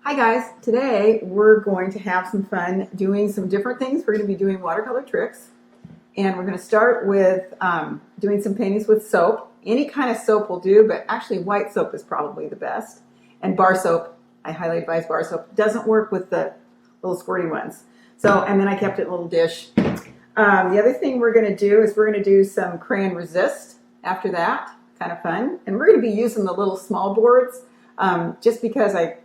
Hi guys, today we're going to have some fun doing some different things. We're going to be doing watercolor tricks, and we're going to start with doing some paintings with soap. Any kind of soap will do, but actually white soap is probably the best. And bar soap, I highly advise bar soap. Doesn't work with the little squirty ones. And then I kept it in a little dish. The other thing we're going to do is we're going to do some crayon resist after that. Kind of fun. And we're going to be using the little small boards just because I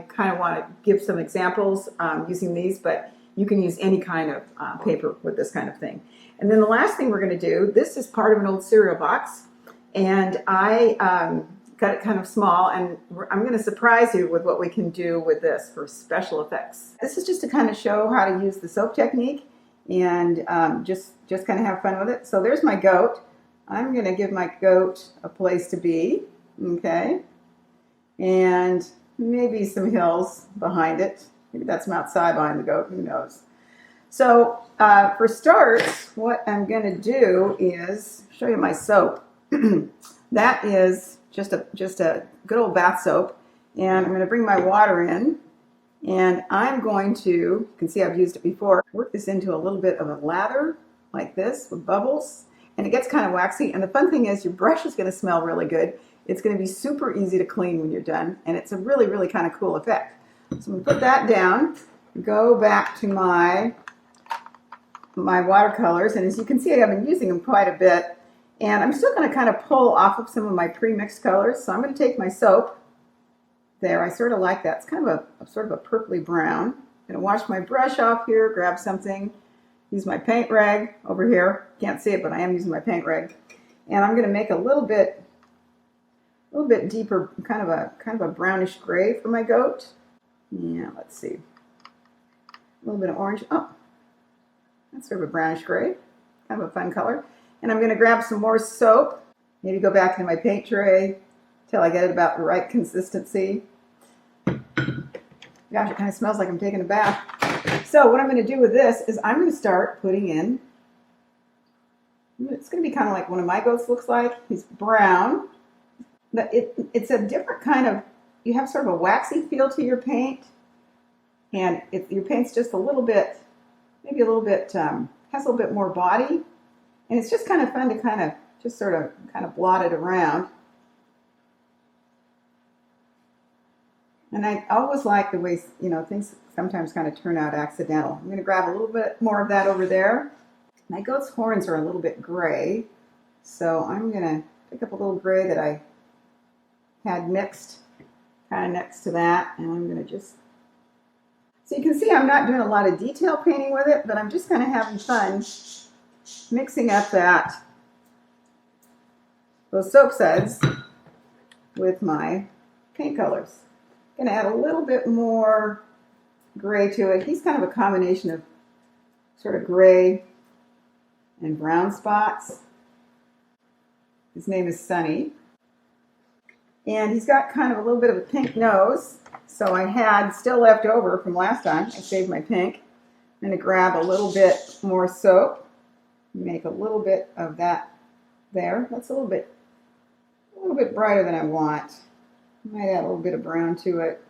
kind of want to give some examples using these, but you can use any kind of paper with this kind of thing. And then the last thing we're going to do, this is part of an old cereal box, and I got it kind of small, and I'm going to surprise you with what we can do with this for special effects. This is just to kind of show how to use the soap technique and just kind of have fun with it. So there's my goat. I'm going to give my goat a place to be, okay? And maybe some hills behind it. Maybe that's Mount Si behind the goat, who knows. So for starts, what I'm going to do is show you my soap. That is just a good old bath soap. And I'm going to bring my water in. And I'm going to, you can see I've used it before, work this into a little bit of a lather like this with bubbles. And it gets kind of waxy. And the fun thing is your brush is going to smell really good. It's going to be super easy to clean when you're done, and it's a really kind of cool effect. So I'm going to put that down, go back to my watercolors, and as you can see, I've been using them quite a bit, and I'm still going to kind of pull off of some of my pre-mixed colors. So I'm going to take my soap there. I sort of like that. It's kind of a sort of a purpley brown. I'm going to wash my brush off here, grab something, use my paint rag over here. Can't see it, but I am using my paint rag, and I'm going to make a little bit deeper, kind of a brownish gray for my goat. Yeah, let's see. A little bit of orange. Oh, that's sort of a brownish gray. Kind of a fun color. And I'm going to grab some more soap. Maybe go back into my paint tray till I get it about the right consistency. Gosh, it kind of smells like I'm taking a bath. So what I'm going to do with this is I'm going to start putting in, it's going to be kind of like one of my goats looks like. He's brown. But it's a different kind of, you have sort of a waxy feel to your paint, and your paint's just a little bit, maybe a little bit, has a little bit more body, and it's just kind of fun to kind of blot it around. And I always like the way, things sometimes kind of turn out accidental. I'm going to grab a little bit more of that over there. My goat's horns are a little bit gray, so I'm going to pick up a little gray that I had mixed kind of next to that, and I'm going to just, so you can see I'm not doing a lot of detail painting with it, but I'm just kind of having fun mixing up those soap suds with my paint colors. Going to add a little bit more gray to it. He's kind of a combination of sort of gray and brown spots. His name is Sunny. And he's got kind of a little bit of a pink nose. So I had still left over from last time. I saved my pink. I'm going to grab a little bit more soap. Make a little bit of that there. That's a little bit brighter than I want. Might add a little bit of brown to it.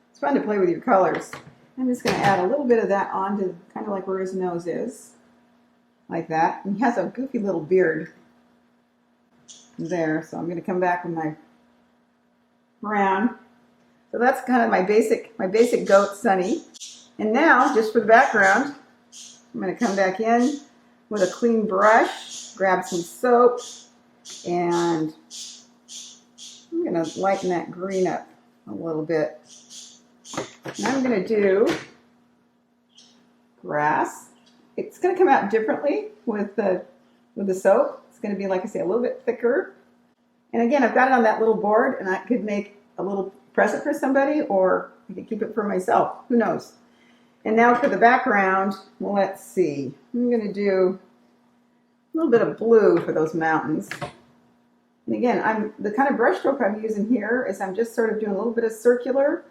It's fun to play with your colors. I'm just going to add a little bit of that onto kind of like where his nose is. Like that. And he has a goofy little beard there. So I'm going to come back with my brown. So that's kind of my basic goat Sunny. And now, just for the background, I'm going to come back in with a clean brush, grab some soap, and I'm going to lighten that green up a little bit. And I'm going to do grass. It's going to come out differently with the soap. It's going to be, like I say, a little bit thicker. And again, I've got it on that little board, and I could make a little present for somebody, or I could keep it for myself. Who knows? And now for the background, let's see. I'm going to do a little bit of blue for those mountains. And again, the kind of brush stroke I'm using here is I'm just sort of doing a little bit of circular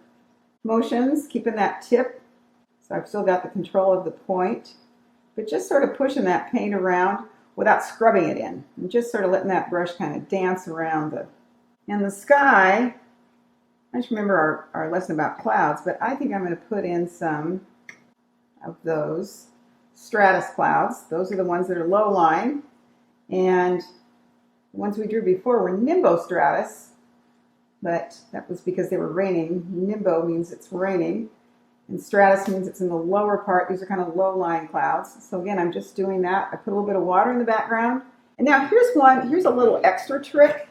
motions, keeping that tip. So I've still got the control of the point, but just sort of pushing that paint around without scrubbing it in. I'm just sort of letting that brush kind of dance around and the sky, I just remember our lesson about clouds, but I think I'm going to put in some of those stratus clouds. Those are the ones that are low lying, and the ones we drew before were nimbostratus, but that was because they were raining. Nimbo means it's raining, and stratus means it's in the lower part. These are kind of low-lying clouds. So again, I'm just doing that. I put a little bit of water in the background. And now here's a little extra trick.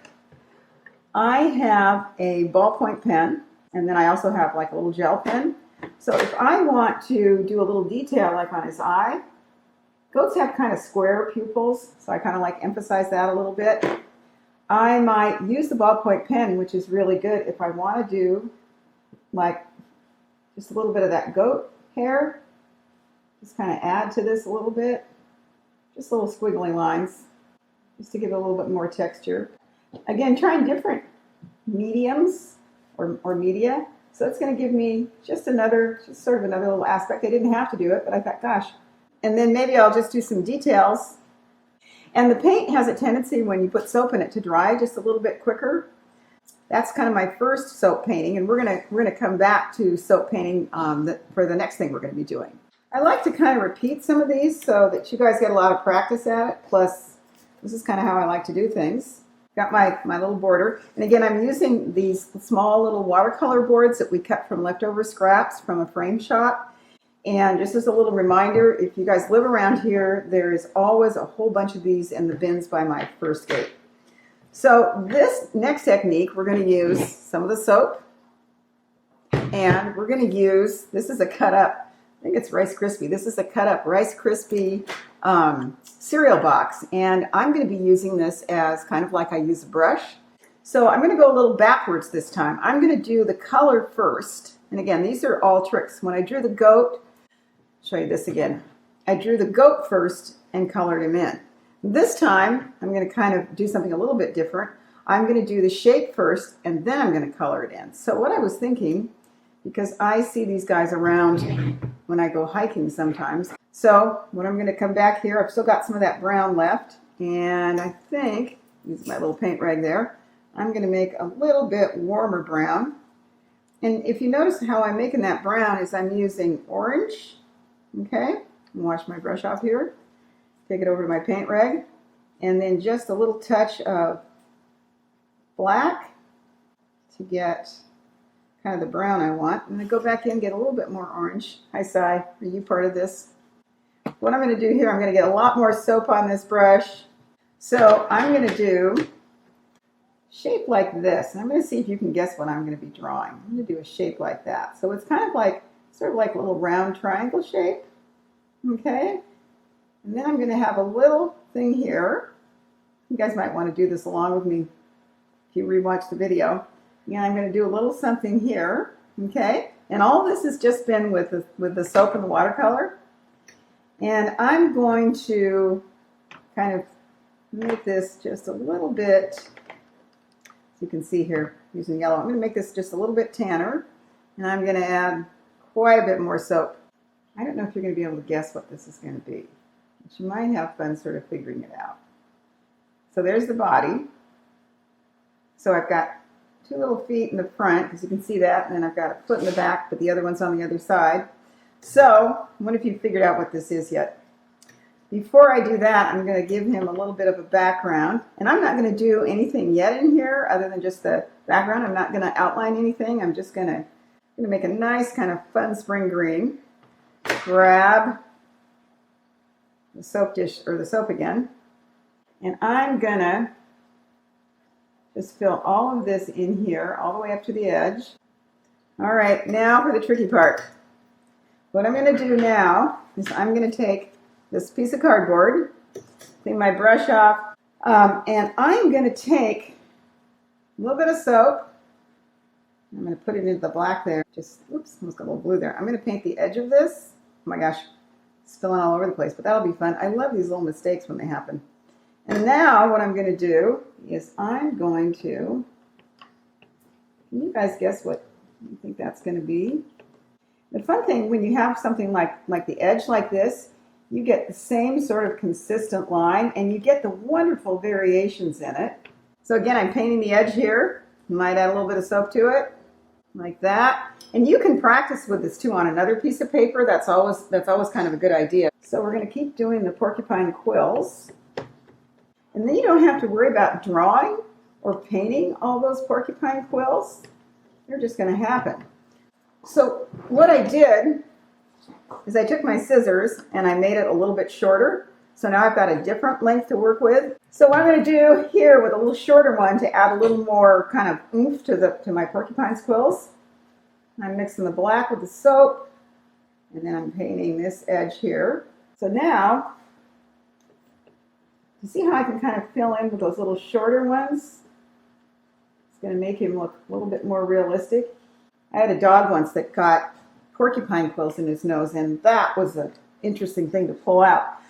I have a ballpoint pen, and then I also have like a little gel pen. So if I want to do a little detail like on his eye, goats have kind of square pupils, so I kind of like emphasize that a little bit. I might use the ballpoint pen, which is really good if I want to do like just a little bit of that goat hair. Just kind of add to this a little bit. Just little squiggly lines, just to give it a little bit more texture. Again, trying different mediums or media. So it's going to give me just sort of another little aspect. I didn't have to do it, but I thought, gosh. And then maybe I'll just do some details. And the paint has a tendency when you put soap in it to dry just a little bit quicker. That's kind of my first soap painting, and we're gonna come back to soap painting for the next thing we're going to be doing. I like to kind of repeat some of these so that you guys get a lot of practice at it. Plus, this is kind of how I like to do things. Got my little border. And again, I'm using these small little watercolor boards that we cut from leftover scraps from a frame shop. And just as a little reminder, if you guys live around here, there is always a whole bunch of these in the bins by my first gate. So this next technique, we're going to use some of the soap. And we're going to use, this is a cut up, I think it's Rice Krispie. This is a cut up Rice Krispie cereal box, and I'm going to be using this as kind of like I use a brush. So I'm going to go a little backwards this time. I'm going to do the color first, and again, these are all tricks. When I drew the goat, I'll show you this again. I drew the goat first and colored him in. This time, I'm going to kind of do something a little bit different. I'm going to do the shape first, and then I'm going to color it in. So what I was thinking, because I see these guys around when I go hiking sometimes. So when I'm going to come back here, I've still got some of that brown left, and I think, use my little paint rag there, I'm going to make a little bit warmer brown. And if you notice how I'm making that brown is I'm using orange, okay? Wash my brush off here, take it over to my paint rag, and then just a little touch of black to get kind of the brown I want. And then go back in and get a little bit more orange. Hi, Sai, are you part of this? What I'm going to do here, I'm going to get a lot more soap on this brush. So I'm going to do shape like this. And I'm going to see if you can guess what I'm going to be drawing. I'm going to do a shape like that. So it's kind of like, sort of like a little round triangle shape. Okay? And then I'm going to have a little thing here. You guys might want to do this along with me if you rewatch the video. And I'm going to do a little something here. Okay? And all this has just been with the soap and the watercolor. And I'm going to kind of make this just a little bit, as you can see here, using yellow. I'm going to make this just a little bit tanner, and I'm going to add quite a bit more soap. I don't know if you're going to be able to guess what this is going to be, but you might have fun sort of figuring it out. So there's the body. So I've got two little feet in the front, as you can see that, and then I've got a foot in the back, but the other one's on the other side. So, I wonder if you figured out what this is yet. Before I do that, I'm going to give him a little bit of a background. And I'm not going to do anything yet in here other than just the background. I'm not going to outline anything. I'm just going to make a nice kind of fun spring green. Grab the soap dish, or the soap again. And I'm going to just fill all of this in here, all the way up to the edge. All right, now for the tricky part. What I'm going to do now is I'm going to take this piece of cardboard, clean my brush off, and I'm going to take a little bit of soap. I'm going to put it into the black there. Just, oops, almost got a little blue there. I'm going to paint the edge of this. Oh my gosh, spilling all over the place, but that'll be fun. I love these little mistakes when they happen. And now what I'm going to do is I'm going to, can you guys guess what you think that's going to be? The fun thing when you have something like the edge like this, you get the same sort of consistent line, and you get the wonderful variations in it. So again, I'm painting the edge here. You might add a little bit of soap to it. like that. And you can practice with this too on another piece of paper. That's always kind of a good idea. So we're going to keep doing the porcupine quills. And then you don't have to worry about drawing or painting all those porcupine quills. They're just going to happen. So what I did is I took my scissors and I made it a little bit shorter. So now I've got a different length to work with. So what I'm going to do here with a little shorter one to add a little more kind of oomph to my porcupine's quills, I'm mixing the black with the soap, and then I'm painting this edge here. So now, you see how I can kind of fill in with those little shorter ones? It's going to make him look a little bit more realistic. I had a dog once that got porcupine quills in his nose, and that was an interesting thing to pull out.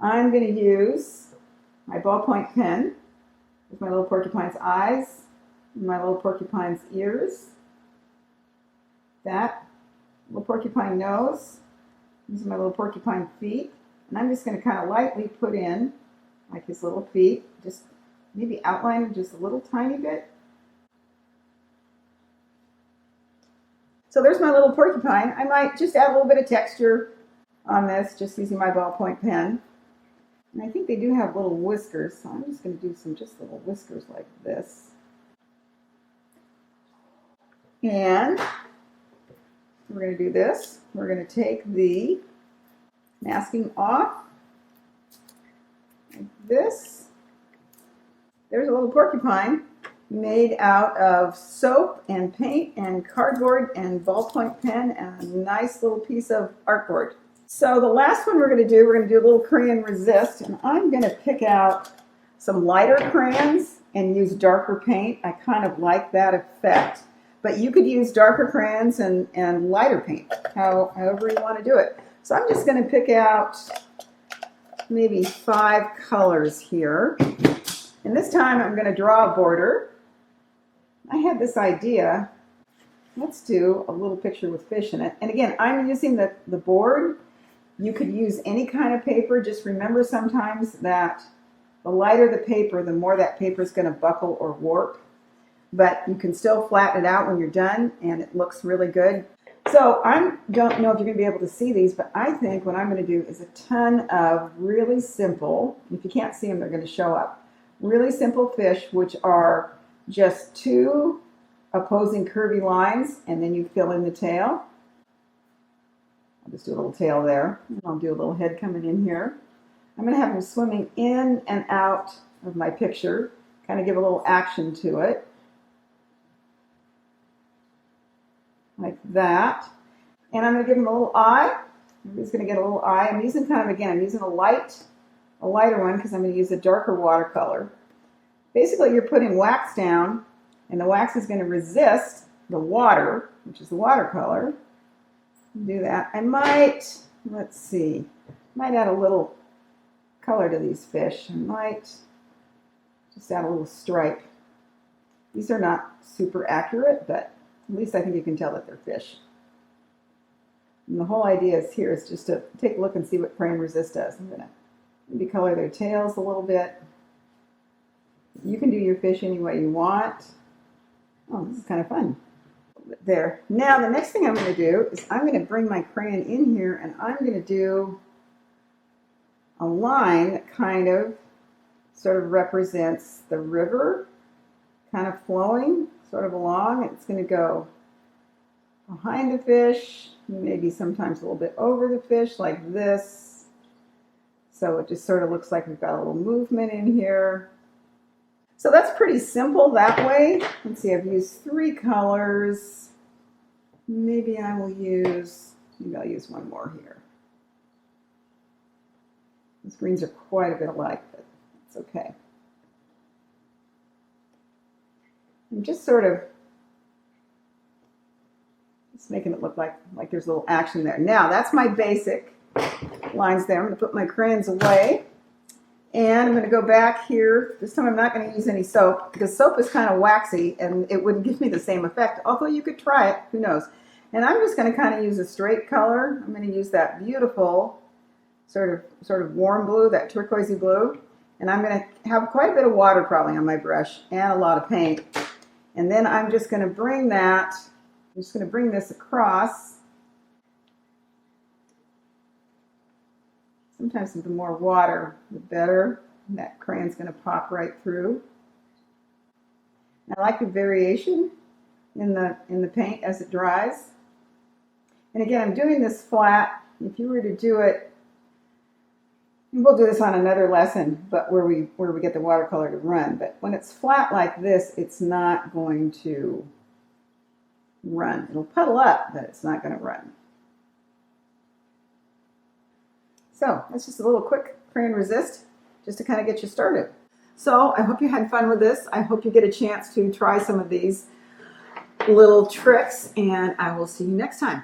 I'm going to use my ballpoint pen with my little porcupine's eyes, and my little porcupine's ears, that little porcupine nose, these are my little porcupine feet, and I'm just going to kind of lightly put in like his little feet, just maybe outline them just a little tiny bit. So there's my little porcupine. I might just add a little bit of texture on this, just using my ballpoint pen. And I think they do have little whiskers, so I'm just going to do some just little whiskers like this. And we're going to do this. We're going to take the masking off, like this. There's a little porcupine made out of soap and paint and cardboard and ballpoint pen and a nice little piece of artboard. So the last one we're going to do a little crayon resist, and I'm going to pick out some lighter crayons and use darker paint. I kind of like that effect. But you could use darker crayons and lighter paint, however you want to do it. So I'm just going to pick out maybe 5 colors here. And this time I'm going to draw a border. I had this idea. Let's do a little picture with fish in it. And again, I'm using the board. You could use any kind of paper. Just remember sometimes that the lighter the paper, the more that paper is going to buckle or warp. But you can still flatten it out when you're done, and it looks really good. So I don't know if you're going to be able to see these, but I think what I'm going to do is a ton of really simple, if you can't see them, they're going to show up, really simple fish, which are just 2 opposing curvy lines, and then you fill in the tail. I'll just do a little tail there, and I'll do a little head coming in here. I'm going to have them swimming in and out of my picture, kind of give a little action to it. Like that. And I'm going to give him a little eye. I'm just going to get a little eye. I'm using I'm using a lighter one because I'm going to use a darker watercolor. Basically, you're putting wax down, and the wax is going to resist the water, which is the watercolor. Do that. I might, let's see, might add a little color to these fish. I might just add a little stripe. These are not super accurate, but at least I think you can tell that they're fish. And the whole idea is just to take a look and see what crayon resist does. I'm going to maybe color their tails a little bit. You can do your fish any way you want. Oh, this is kind of fun. There. Now the next thing I'm going to do is I'm going to bring my crayon in here, and I'm going to do a line that kind of sort of represents the river, kind of flowing sort of along. It's going to go behind the fish, maybe sometimes a little bit over the fish like this. So it just sort of looks like we've got a little movement in here. So that's pretty simple that way. Let's see, I've used 3 colors. Maybe I'll use one more here. These greens are quite a bit alike, but it's okay. I'm just sort of making it look like there's a little action there. Now, that's my basic lines there. I'm going to put my crayons away. And I'm going to go back here. This time I'm not going to use any soap because soap is kind of waxy and it wouldn't give me the same effect, although you could try it. Who knows? And I'm just going to kind of use a straight color. I'm going to use that beautiful sort of warm blue, that turquoisey blue. And I'm going to have quite a bit of water probably on my brush and a lot of paint. And then I'm just going to bring that I'm just going to bring this across. Sometimes the more water, the better. That crayon's going to pop right through. I like the variation in the paint as it dries. And again, I'm doing this flat. If you were to do it, we'll do this on another lesson, but where we get the watercolor to run. But when it's flat like this, it's not going to run. It'll puddle up, but it's not going to run. So that's just a little quick crayon resist, just to kind of get you started. So I hope you had fun with this. I hope you get a chance to try some of these little tricks, and I will see you next time.